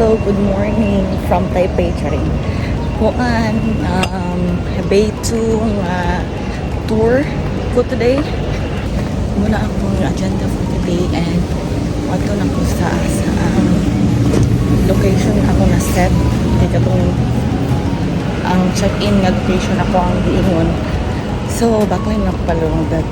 Hello, good morning from Taipei, Charing. Kuan, Bay 2 tour ko today. Muna akong agenda for today and ato na ko sa location ako na set. Kaya itong ang check-in nga location ako ang diingon. So, bako yung napalunod.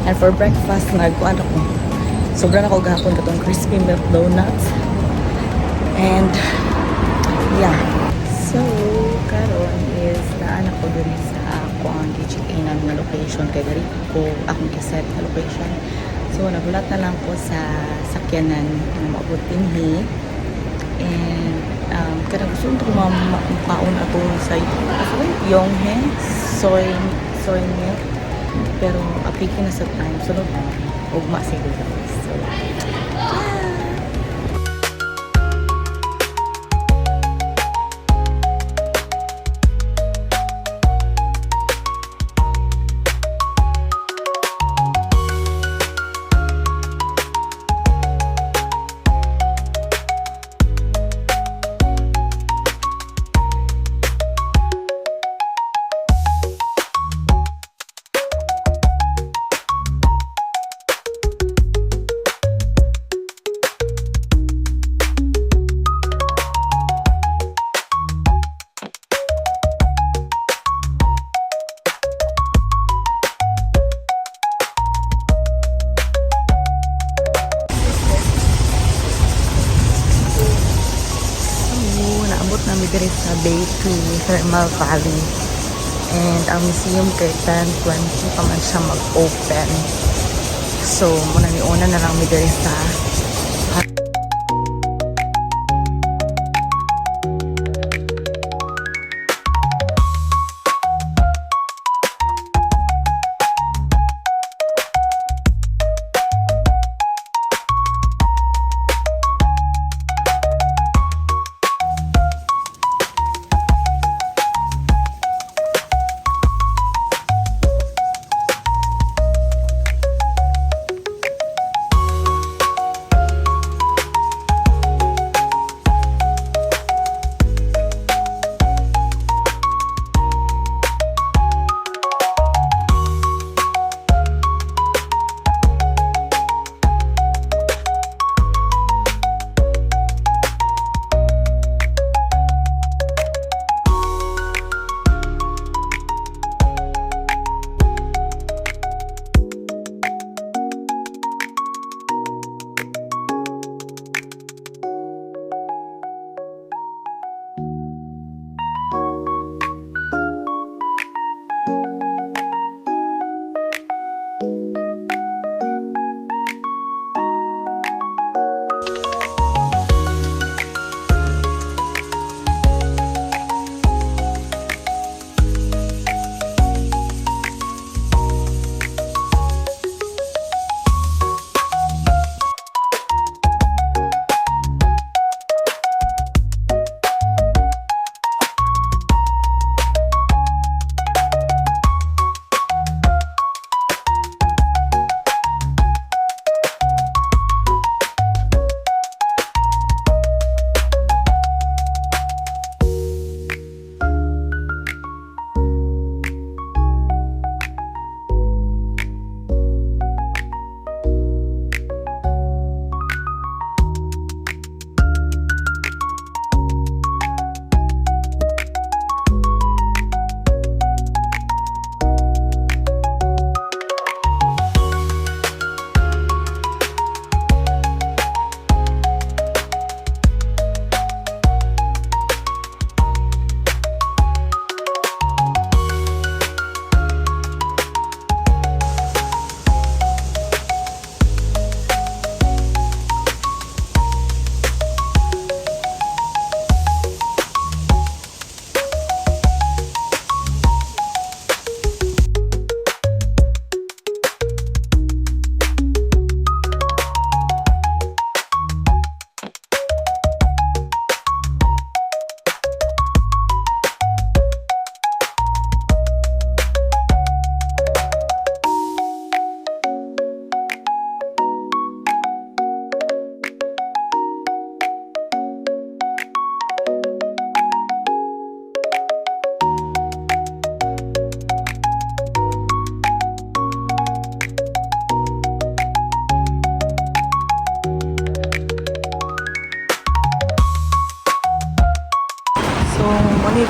And for breakfast, nagkuan ako. Sobrang ako gahapon katong crispy milk donuts. And yeah, so karon is naan ako diri sa ako ang check-in na location kay diri ko akong kaset na location. So nagulat na lang ko sa sakyanan na maabot dinhi. And kada gusto ko makaon ato sa Yonghe soy milk, pero apiki na sa time sunod ugma siguro guys. So naabot namin diri sa Bay 2 Thermal Valley, and ang museum kay 10:20 pa man siya mag-open. So muna ni una na lang mi diri sa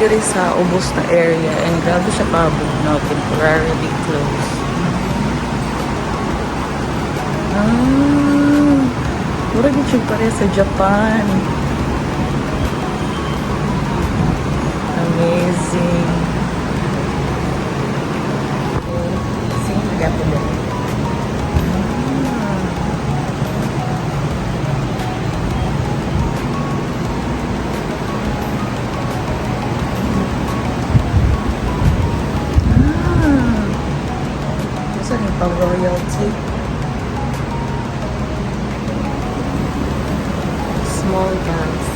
diri sa ubos na area and grabe siya kabog na temporarily closed. Mura din siya pare sa Japan. Amazing. Sing gapo din. Saan yung pang-royalty? Small dance.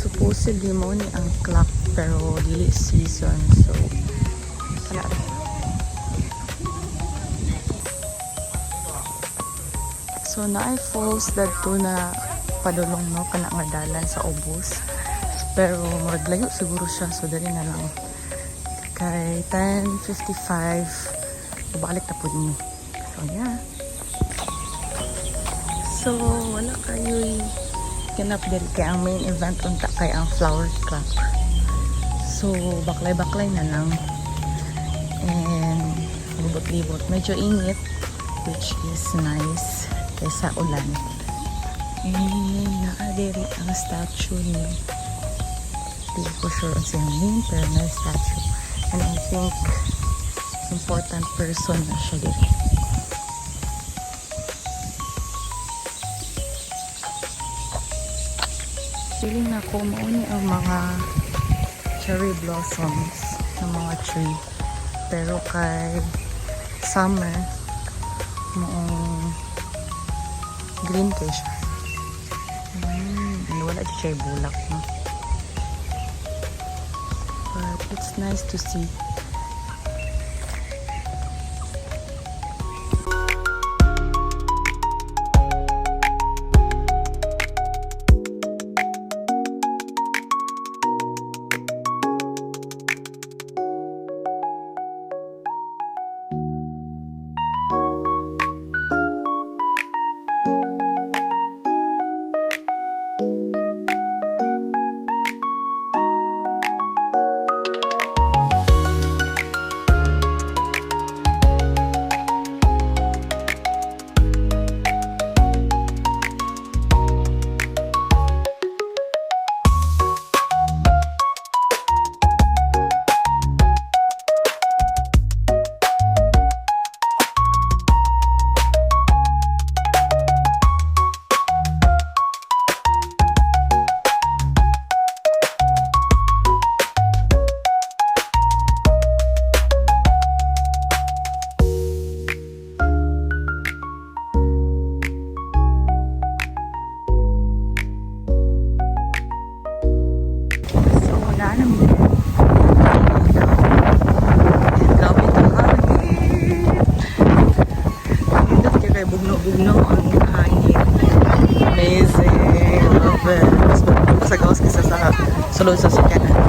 Supposedly mo ni ang clock pero dili season so wala rin. So naay falls dadto na padulong no kana nga dalan sa ubos pero maglayo siguro siya so dali na lang kay 10:55 balik na pud ni. So yeah. So wala kayo'y kinap diri kay ang main event unta kay ang flower clock. So baklay-baklay na lang and libot-libot. Medyo init which is nice kaysa ulan. And nakadiri ang statue ni di ko sure ang siyang name pero may statue and I think important person na siya diri. Feeling na ko mauni ang mga cherry blossoms ng mga tree pero kay summer moong green kay siya wala di siya bulak no? But it's nice to see. sulod sa sakyanan.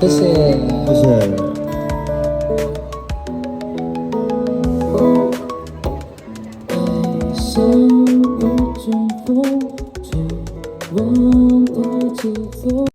谢谢。谢谢。像一阵风，吹乱的节奏。